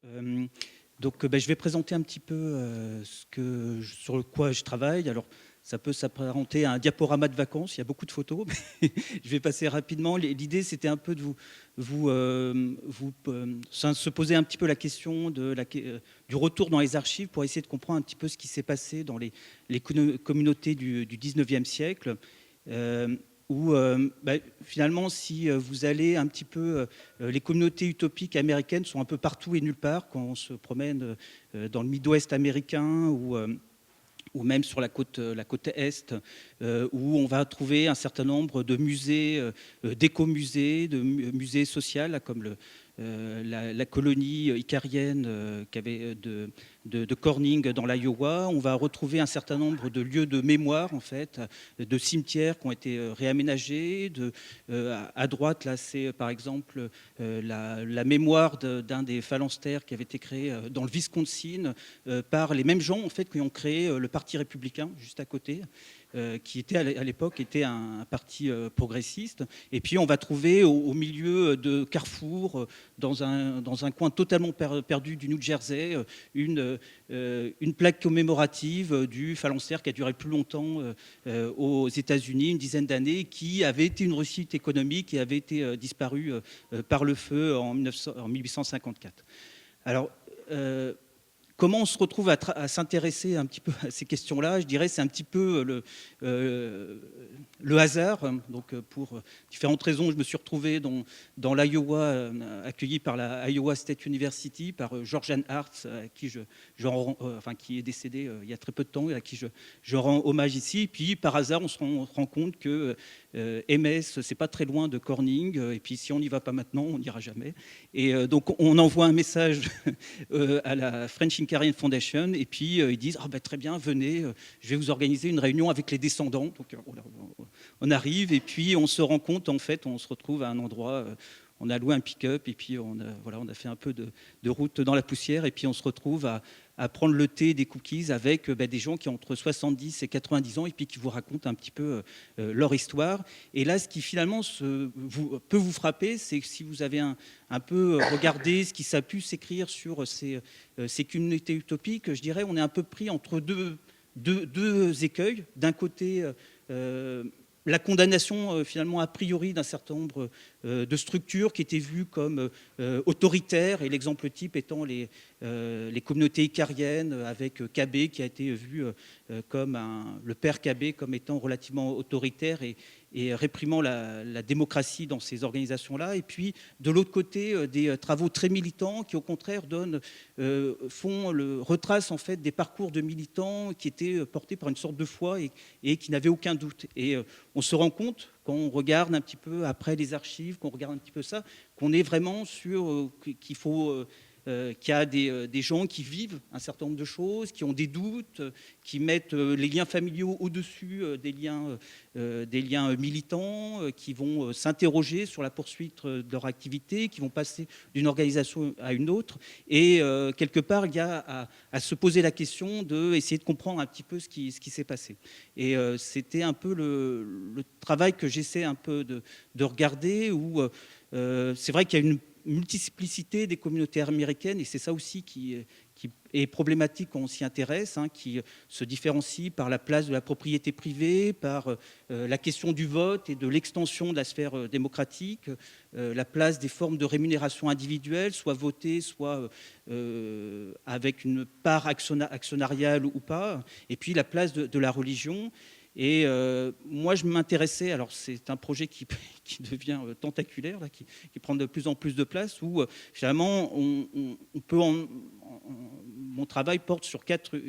Euh, je vais présenter un petit peu sur quoi je travaille. Alors, ça peut s'apparenter à un diaporama de vacances. Il y a beaucoup de photos, mais je vais passer rapidement. L'idée, c'était un peu de se poser un petit peu la question du retour dans les archives pour essayer de comprendre un petit peu ce qui s'est passé dans les communautés du 19e siècle. Euh, Finalement, si vous allez un petit peu, les communautés utopiques américaines sont un peu partout et nulle part quand on se promène dans le Midwest américain ou même sur la côte Est, où on va trouver un certain nombre de musées, d'écomusées, de musées sociaux, là, comme la colonie icarienne de Corning dans l'Iowa. On va retrouver un certain nombre de lieux de mémoire, en fait, de cimetières qui ont été réaménagés. À droite, là, c'est par exemple la mémoire d'un des phalanstères qui avait été créé dans le Wisconsin par les mêmes gens, en fait, qui ont créé le Parti républicain juste à côté. Qui était à l'époque était un parti progressiste. Et puis on va trouver au milieu de Carrefour, dans un coin totalement perdu du New Jersey, une plaque commémorative du phalanstère qui a duré plus longtemps aux États-Unis, une dizaine d'années, qui avait été une réussite économique et avait été disparue par le feu en 1854. Alors, comment on se retrouve à s'intéresser un petit peu à ces questions-là? Je dirais c'est un petit peu le hasard. Donc, pour différentes raisons, je me suis retrouvé dans l'Iowa, accueilli par la Iowa State University, par Georgian Hart, qui est décédé il y a très peu de temps, et à qui je rends hommage ici. Et puis, par hasard, on se rend compte que MS, c'est pas très loin de Corning, et puis si on n'y va pas maintenant, on n'ira jamais. Et donc, on envoie un message à la French Icarian Foundation, et puis ils disent très bien, venez, je vais vous organiser une réunion avec les descendants. Donc on arrive, et puis on se rend compte, en fait, on se retrouve à un endroit, on a loué un pick-up, et puis on a fait un peu de route dans la poussière, et puis on se retrouve à prendre le thé, des cookies avec des gens qui ont entre 70 et 90 ans, et puis qui vous racontent un petit peu leur histoire. Et là, ce qui finalement peut vous frapper, c'est que si vous avez un peu regardé ce qui s'est pu s'écrire sur ces communautés utopiques, je dirais on est un peu pris entre deux écueils. D'un côté, la condamnation finalement a priori d'un certain nombre de structures qui étaient vues comme autoritaires, et l'exemple type étant les communautés icariennes avec KB qui a été vu comme le père KB comme étant relativement autoritaire et réprimant la démocratie dans ces organisations-là. Et puis, de l'autre côté, des travaux très militants qui, au contraire, retracent en fait des parcours de militants qui étaient portés par une sorte de foi et qui n'avaient aucun doute. Et on se rend compte, quand on regarde un petit peu après les archives, qu'on regarde un petit peu ça, qu'on est vraiment sur qu'il y a des gens qui vivent un certain nombre de choses, qui ont des doutes, qui mettent les liens familiaux au-dessus des liens militants, qui vont s'interroger sur la poursuite de leur activité, qui vont passer d'une organisation à une autre. Et quelque part, il y a à se poser la question d'essayer de comprendre un petit peu ce qui s'est passé. Et c'était un peu le travail que j'essaie un peu de regarder, où c'est vrai qu'il y a une multiplicité des communautés américaines, et c'est ça aussi qui est problématique quand on s'y intéresse, qui se différencie par la place de la propriété privée, par la question du vote et de l'extension de la sphère démocratique, la place des formes de rémunération individuelle, soit votées, soit avec une part actionnariale ou pas, et puis la place de la religion. Et moi, je m'intéressais, alors c'est un projet qui devient tentaculaire, là, qui prend de plus en plus de place, où finalement, mon travail porte sur 4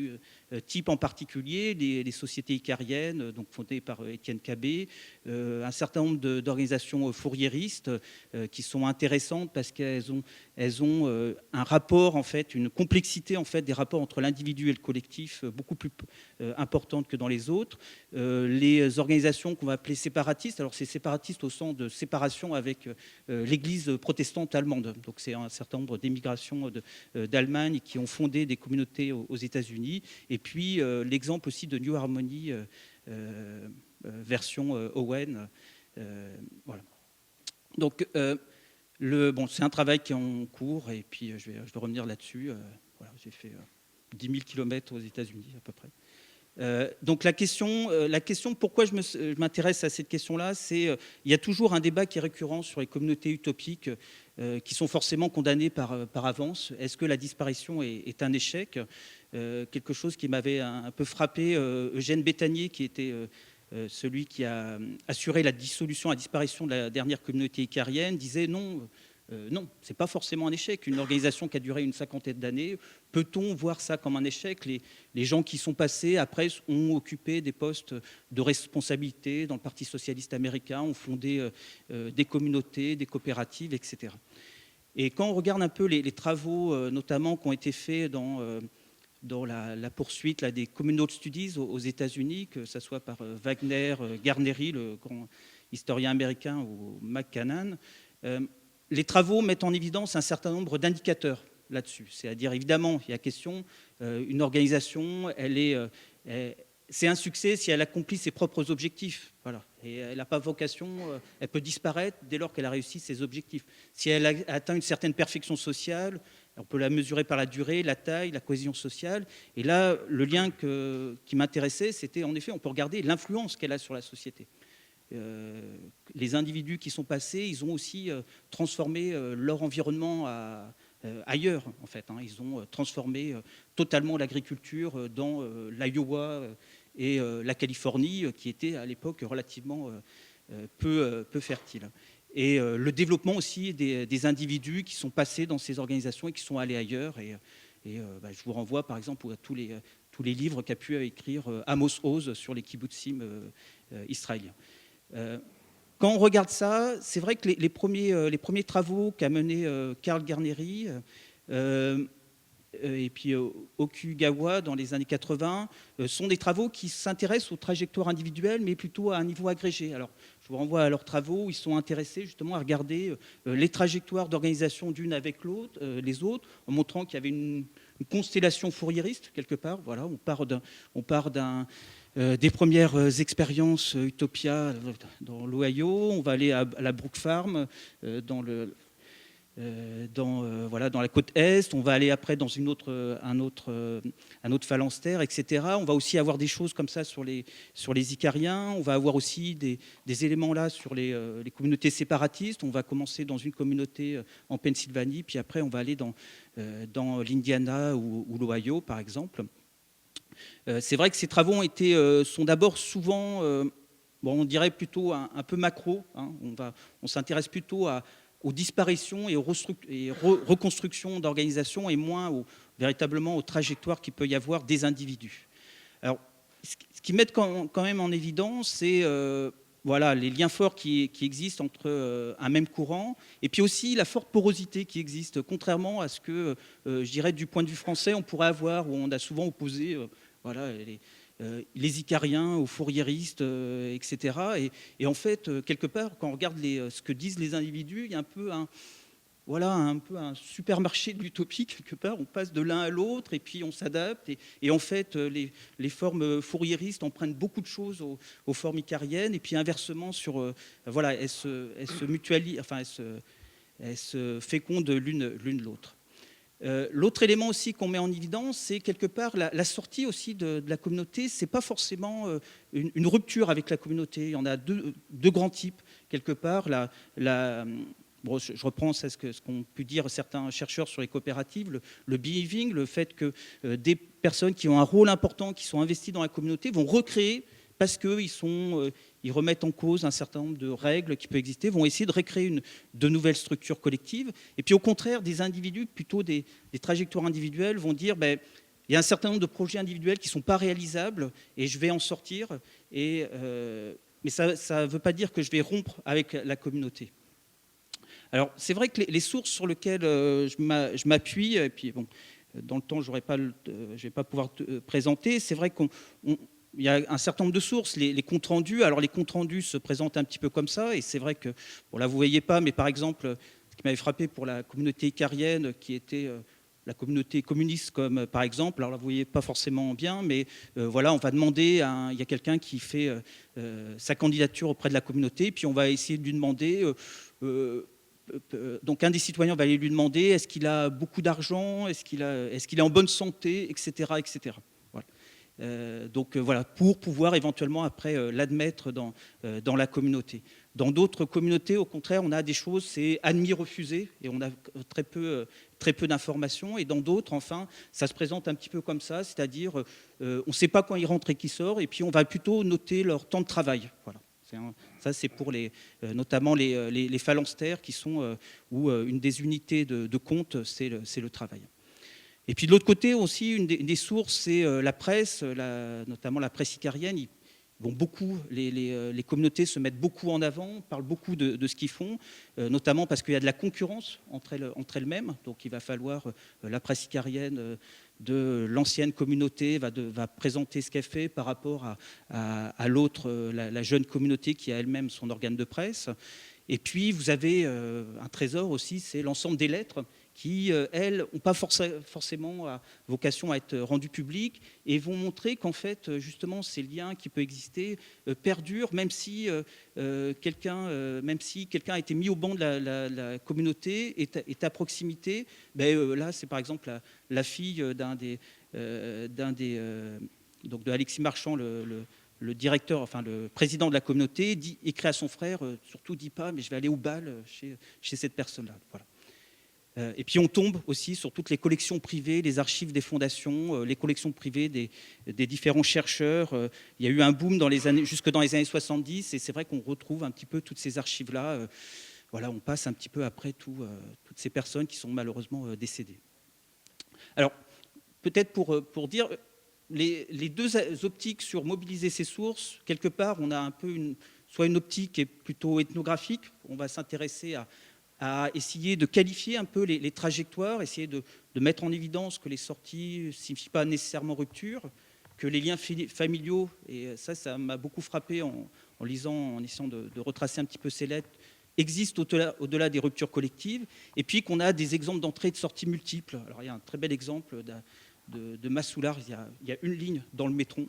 types en particulier: les sociétés icariennes, donc fondées par Étienne Cabet, un certain nombre d'organisations fourriéristes qui sont intéressantes parce qu'elles ont un rapport, en fait, une complexité, en fait, des rapports entre l'individu et le collectif beaucoup plus importante que dans les autres. Les organisations qu'on va appeler séparatistes, alors c'est séparatiste au sens de séparation avec l'Église protestante allemande. Donc c'est un certain nombre d'émigrations d'Allemagne qui ont fondé des communautés aux États-Unis. Et puis l'exemple aussi de New Harmony version Owen. Voilà. Donc Bon, c'est un travail qui est en cours, et puis je vais revenir là-dessus. Voilà, j'ai fait 10 000 kilomètres aux États-Unis à peu près. Donc la question, pourquoi je m'intéresse à cette question-là, c'est il y a toujours un débat qui est récurrent sur les communautés utopiques qui sont forcément condamnées par avance. Est-ce que la disparition est un échec? Quelque chose qui m'avait un peu frappé, Eugène Bétanier, qui était celui qui a assuré la disparition de la dernière communauté icarienne, disait non. Non, ce n'est pas forcément un échec. Une organisation qui a duré une cinquantaine d'années, peut-on voir ça comme un échec? Les gens qui sont passés après ont occupé des postes de responsabilité dans le Parti socialiste américain, ont fondé des communautés, des coopératives, etc. Et quand on regarde un peu les travaux, notamment, qui ont été faits dans la poursuite là, des communal studies aux États-Unis, que ce soit par Wagner, Garneri, le grand historien américain, ou McCannan, les travaux mettent en évidence un certain nombre d'indicateurs là-dessus. C'est-à-dire, évidemment, il y a question, une organisation, c'est un succès si elle accomplit ses propres objectifs. Voilà. Et elle n'a pas vocation, elle peut disparaître dès lors qu'elle a réussi ses objectifs. Si elle a atteint une certaine perfection sociale, on peut la mesurer par la durée, la taille, la cohésion sociale. Et là, le lien qui m'intéressait, c'était en effet, on peut regarder l'influence qu'elle a sur la société. Les individus qui sont passés, ils ont aussi transformé leur environnement ailleurs, en fait. Ils ont transformé totalement l'agriculture dans l'Iowa et la Californie, qui étaient à l'époque relativement peu fertiles. Et le développement aussi des individus qui sont passés dans ces organisations et qui sont allés ailleurs. Et je vous renvoie par exemple à tous les livres qu'a pu écrire Amos Oz sur les kibbutzim israéliens. Quand on regarde ça, c'est vrai que les premiers travaux qu'a mené Karl Garneri et puis Okugawa dans les années 80 sont des travaux qui s'intéressent aux trajectoires individuelles, mais plutôt à un niveau agrégé. Alors, je vous renvoie à leurs travaux où ils sont intéressés justement à regarder les trajectoires d'organisation d'une avec l'autre, les autres, en montrant qu'il y avait une constellation fourriériste quelque part. Voilà, on part des premières expériences Utopia dans l'Ohio, on va aller à la Brook Farm dans la côte Est, on va aller après dans un autre phalanstère, etc. On va aussi avoir des choses comme ça sur les Icariens, on va avoir aussi des éléments là sur les communautés séparatistes. On va commencer dans une communauté en Pennsylvanie, puis après on va aller dans l'Indiana ou l'Ohio, par exemple. C'est vrai que ces travaux sont d'abord souvent, on dirait plutôt un peu macro. On s'intéresse plutôt aux disparitions et aux reconstructions d'organisations et moins véritablement aux trajectoires qu'il peut y avoir des individus. Alors, ce qui met quand même en évidence, c'est les liens forts qui existent entre un même courant, et puis aussi la forte porosité qui existe, contrairement à ce que, je dirais, du point de vue français, on pourrait avoir, où on a souvent opposé les Icariens aux fourriéristes, etc. Et en fait, quelque part, quand on regarde ce que disent les individus, il y a un peu un supermarché de l'utopie, quelque part. On passe de l'un à l'autre et puis on s'adapte. Et en fait, les formes fourriéristes empruntent beaucoup de choses aux formes icariennes. Et puis inversement, elles se mutualisent, elles se fécondent l'une l'autre. L'autre élément aussi qu'on met en évidence, c'est quelque part la sortie aussi de la communauté. C'est pas forcément une rupture avec la communauté. Il y en a deux grands types, quelque part. Je reprends ce qu'ont pu dire certains chercheurs sur les coopératives, le behaving, le fait que des personnes qui ont un rôle important, qui sont investies dans la communauté, vont recréer, parce qu'ils remettent en cause un certain nombre de règles qui peuvent exister, vont essayer de recréer de nouvelles structures collectives. Et puis au contraire, des individus, plutôt des trajectoires individuelles, vont dire il y a un certain nombre de projets individuels qui ne sont pas réalisables et je vais en sortir. Mais ça ne veut pas dire que je vais rompre avec la communauté. Alors c'est vrai que les sources sur lesquelles je m'appuie, et puis dans le temps je ne vais pas pouvoir te présenter, c'est vrai il y a un certain nombre de sources, les comptes rendus. Alors les comptes rendus se présentent un petit peu comme ça, et c'est vrai que, là vous ne voyez pas, mais par exemple, ce qui m'avait frappé pour la communauté icarienne, qui était la communauté communiste, comme par exemple, alors là vous ne voyez pas forcément bien, mais on va demander, il y a quelqu'un qui fait sa candidature auprès de la communauté, puis on va essayer de lui demander donc un des citoyens va aller lui demander est-ce qu'il a beaucoup d'argent, est-ce qu'il est en bonne santé, etc., etc. Voilà. Donc voilà, pour pouvoir éventuellement après l'admettre dans la communauté. Dans d'autres communautés, au contraire, on a des choses, c'est admis, refusé, et on a très peu d'informations. Et dans d'autres, enfin, ça se présente un petit peu comme ça, c'est-à-dire on ne sait pas quand ils rentrent et qui sortent, et puis on va plutôt noter leur temps de travail. Voilà. Ça, c'est pour notamment les phalanstères qui sont où une des unités de compte, c'est le travail. Et puis de l'autre côté aussi, une des sources, c'est la presse, notamment la presse icarienne. Les communautés se mettent beaucoup en avant, parlent beaucoup de ce qu'ils font, notamment parce qu'il y a de la concurrence entre elles-mêmes. Donc il va falloir, la presse icarienne de l'ancienne communauté va présenter ce qu'elle fait par rapport à l'autre, la jeune communauté qui a elle-même son organe de presse. Et puis vous avez un trésor aussi, c'est l'ensemble des lettres qui, elles, n'ont pas forcément vocation à être rendues publiques et vont montrer qu'en fait, justement, ces liens qui peuvent exister perdurent, même si quelqu'un a été mis au banc de la communauté, est à proximité. Là, c'est par exemple la fille donc de Alexis Marchand, le directeur, enfin le président de la communauté, écrit à son frère, surtout dis pas, mais je vais aller au bal chez cette personne-là. Voilà. Et puis on tombe aussi sur toutes les collections privées, les archives des fondations, les collections privées des différents chercheurs. Il y a eu un boom jusque dans les années 70, et c'est vrai qu'on retrouve un petit peu toutes ces archives-là. Voilà, on passe un petit peu après toutes ces personnes qui sont malheureusement décédées. Alors, peut-être pour dire, les deux optiques sur mobiliser ces sources, quelque part, on a un peu soit une optique qui est plutôt ethnographique, on va s'intéresser à essayer de qualifier un peu les trajectoires, essayer de mettre en évidence que les sorties ne signifient pas nécessairement rupture, que les liens familiaux, et ça m'a beaucoup frappé en lisant, en essayant de retracer un petit peu ces lettres, existent au-delà des ruptures collectives, et puis qu'on a des exemples d'entrées et de sorties multiples. Alors il y a un très bel exemple de Massoulard, il y a une ligne dans le métron.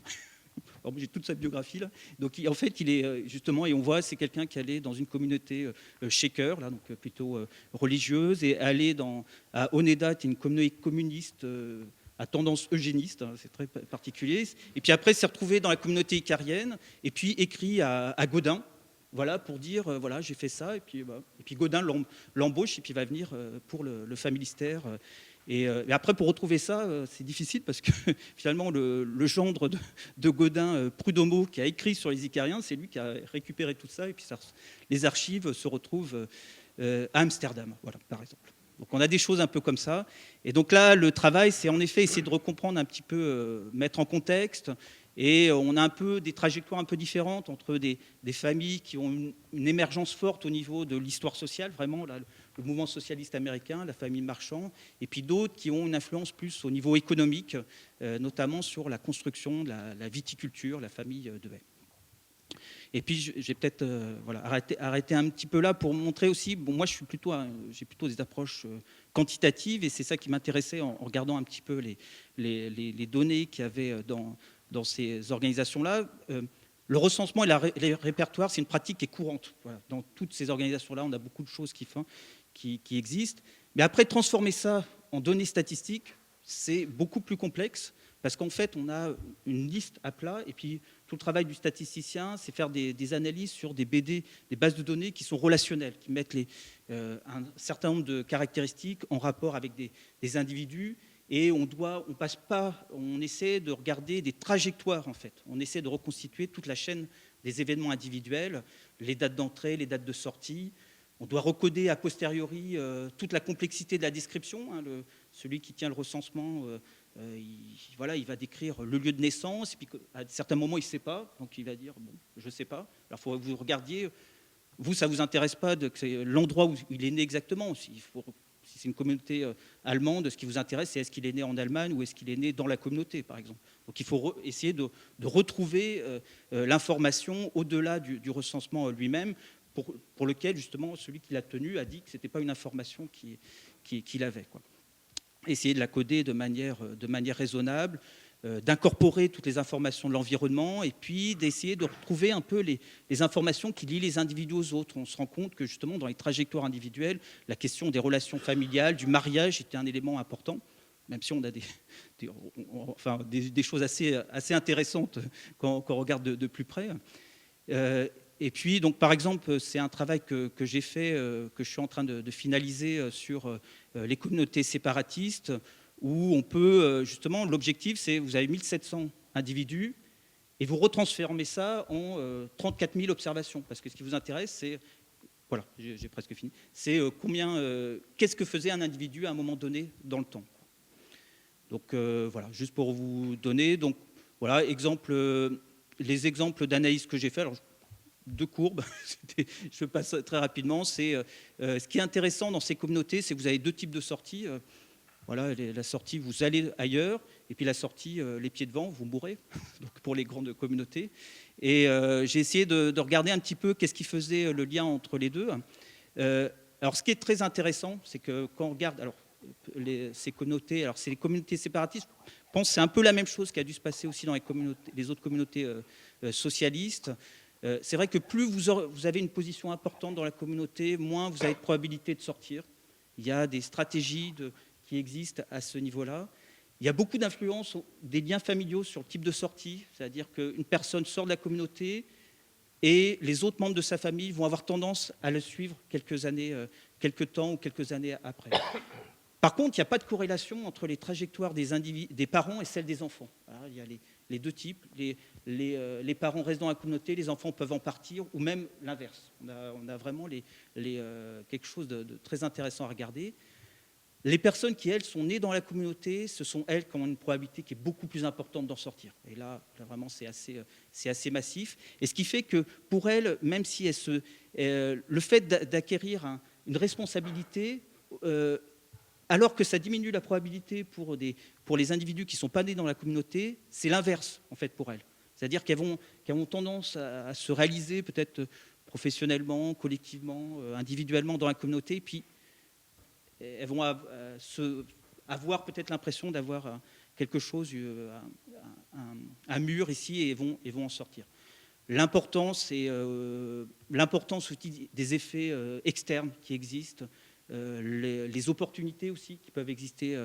Alors, j'ai toute sa biographie là. Donc en fait, il est justement, et on voit, c'est quelqu'un qui allait dans une communauté shaker, là, donc plutôt religieuse, et allait à Oneida, qui est une communauté communiste à tendance eugéniste, hein, c'est très particulier. Et puis après, s'est retrouvé dans la communauté icarienne, et puis écrit à Gaudin, voilà, pour dire voilà, j'ai fait ça, et puis Gaudin l'embauche, et puis va venir pour le familistère. Et après, pour retrouver ça, c'est difficile parce que finalement, le gendre de Gaudin, Prud'homo, qui a écrit sur les Icariens, c'est lui qui a récupéré tout ça. Et puis les archives se retrouvent à Amsterdam, voilà, par exemple. Donc on a des choses un peu comme ça. Et donc là, le travail, c'est en effet essayer de recomprendre un petit peu, mettre en contexte. Et on a un peu des trajectoires un peu différentes entre des familles qui ont une émergence forte au niveau de l'histoire sociale, vraiment là, le mouvement socialiste américain, la famille Marchand, et puis d'autres qui ont une influence plus au niveau économique, notamment sur la construction de la viticulture, la famille de Hay. Et puis j'ai peut-être arrêté un petit peu là pour montrer aussi, bon, moi j'ai plutôt des approches quantitatives, et c'est ça qui m'intéressait en regardant un petit peu les données qu'il y avait dans ces organisations-là. Le recensement et les répertoires, c'est une pratique qui est courante. Voilà. Dans toutes ces organisations-là, on a beaucoup de choses qui existent. Mais après, transformer ça en données statistiques, c'est beaucoup plus complexe, parce qu'en fait, on a une liste à plat, et puis tout le travail du statisticien, c'est faire des analyses sur des BD, des bases de données qui sont relationnelles, qui mettent un certain nombre de caractéristiques en rapport avec des individus. Et on essaie de regarder des trajectoires, en fait. On essaie de reconstituer toute la chaîne des événements individuels, les dates d'entrée, les dates de sortie. On doit recoder a posteriori toute la complexité de la description. Hein, celui qui tient le recensement, il va décrire le lieu de naissance, et puis à certains moments, il ne sait pas, donc il va dire, bon, je ne sais pas. Alors, il faut que vous regardiez, vous, ça ne vous intéresse pas de l'endroit où il est né exactement. Si c'est une communauté allemande, ce qui vous intéresse, c'est est-ce qu'il est né en Allemagne ou est-ce qu'il est né dans la communauté, par exemple. Donc il faut essayer de retrouver l'information au-delà du recensement lui-même, pour lequel, justement, celui qui l'a tenu a dit que ce n'était pas une information qu'il avait, quoi. Essayer de la coder de manière raisonnable. d'incorporer toutes les informations de l'environnement et puis d'essayer de retrouver un peu les informations qui lient les individus aux autres. On se rend compte que justement dans les trajectoires individuelles, la question des relations familiales, du mariage était un élément important, même si on a des choses assez intéressantes quand on regarde de plus près. Et puis, donc, par exemple, c'est un travail que j'ai fait, que je suis en train de finaliser sur les communautés séparatistes, où on peut, justement, l'objectif, c'est vous avez 1700 individus, et vous retransformez ça en 34 000 observations. Parce que ce qui vous intéresse, c'est, voilà, j'ai presque fini, c'est qu'est-ce que faisait un individu à un moment donné dans le temps. Donc, voilà, juste pour vous donner, donc, voilà, les exemples d'analyse que j'ai fait. Alors, deux courbes, je passe très rapidement. Ce qui est intéressant dans ces communautés, c'est que vous avez deux types de sorties. Voilà, la sortie, vous allez ailleurs, et puis la sortie, les pieds devant, vous mourrez, donc pour les grandes communautés. Et j'ai essayé de regarder un petit peu qu'est-ce qui faisait le lien entre les deux. Alors, ce qui est très intéressant, c'est que quand on regarde ces communautés, alors c'est les communautés séparatistes, je pense que c'est un peu la même chose qui a dû se passer aussi dans les autres communautés socialistes. C'est vrai que plus vous avez une position importante dans la communauté, moins vous avez de probabilité de sortir. Il y a des stratégies qui existent à ce niveau-là. Il y a beaucoup d'influence des liens familiaux sur le type de sortie, c'est-à-dire qu'une personne sort de la communauté et les autres membres de sa famille vont avoir tendance à le suivre quelques temps ou quelques années après. Par contre, il n'y a pas de corrélation entre les trajectoires des parents et celles des enfants. Alors, il y a les deux types. Les parents restent dans la communauté, les enfants peuvent en partir, ou même l'inverse. On a vraiment quelque chose de très intéressant à regarder. Les personnes qui, elles, sont nées dans la communauté, ce sont elles qui ont une probabilité qui est beaucoup plus importante d'en sortir. Et là vraiment, c'est assez massif. Et ce qui fait que pour elles, même si le fait d'acquérir une responsabilité, alors que ça diminue la probabilité pour les individus qui ne sont pas nés dans la communauté, c'est l'inverse, en fait, pour elles. C'est-à-dire qu'elles ont tendance à se réaliser peut-être professionnellement, collectivement, individuellement dans la communauté, et puis elles vont avoir peut-être l'impression d'avoir quelque chose, un mur ici, et vont en sortir. L'importance aussi des effets externes qui existent, les opportunités aussi qui peuvent exister.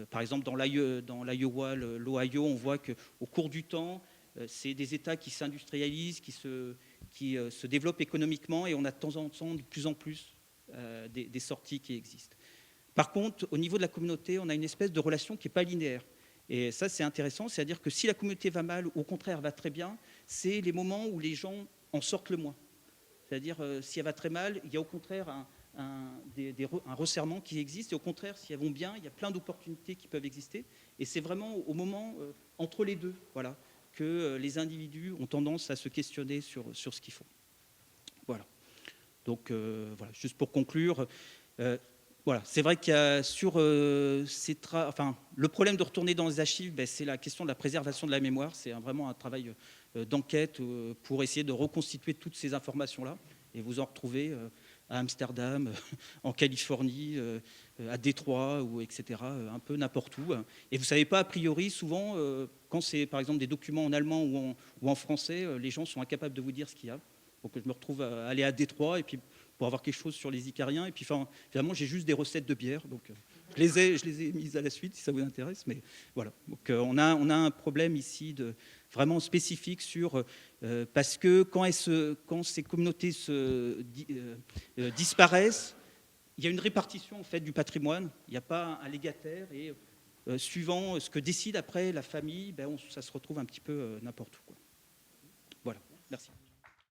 Par exemple, dans l'Iowa, l'Ohio, on voit qu'au cours du temps, c'est des États qui s'industrialisent, qui se développent économiquement, et on a de temps en temps de plus en plus des sorties qui existent. Par contre, au niveau de la communauté, on a une espèce de relation qui n'est pas linéaire. Et ça, c'est intéressant, c'est-à-dire que si la communauté va mal, ou au contraire va très bien, c'est les moments où les gens en sortent le moins. C'est-à-dire, si elle va très mal, il y a au contraire un resserrement qui existe, et au contraire, si elles vont bien, il y a plein d'opportunités qui peuvent exister. Et c'est vraiment au moment entre les deux, voilà, que les individus ont tendance à se questionner sur ce qu'ils font. Voilà. Donc, voilà, juste pour conclure, voilà, c'est vrai qu'il y a le problème de retourner dans les archives, c'est la question de la préservation de la mémoire. C'est vraiment un travail d'enquête pour essayer de reconstituer toutes ces informations-là. Et vous en retrouvez à Amsterdam, en Californie, à Détroit, etc., un peu n'importe où. Et vous ne savez pas, a priori, souvent, quand c'est par exemple des documents en allemand ou en français, les gens sont incapables de vous dire ce qu'il y a. Donc je me retrouve à aller à Détroit et puis pour avoir quelque chose sur les Icariens. Et puis finalement, j'ai juste des recettes de bière. Donc je les ai mises à la suite si ça vous intéresse. Mais voilà. Donc on a un problème ici vraiment spécifique parce que quand ces communautés disparaissent, il y a une répartition en fait du patrimoine. Il n'y a pas un légataire et suivant ce que décide après la famille, ça se retrouve un petit peu n'importe où, quoi. Voilà. Merci.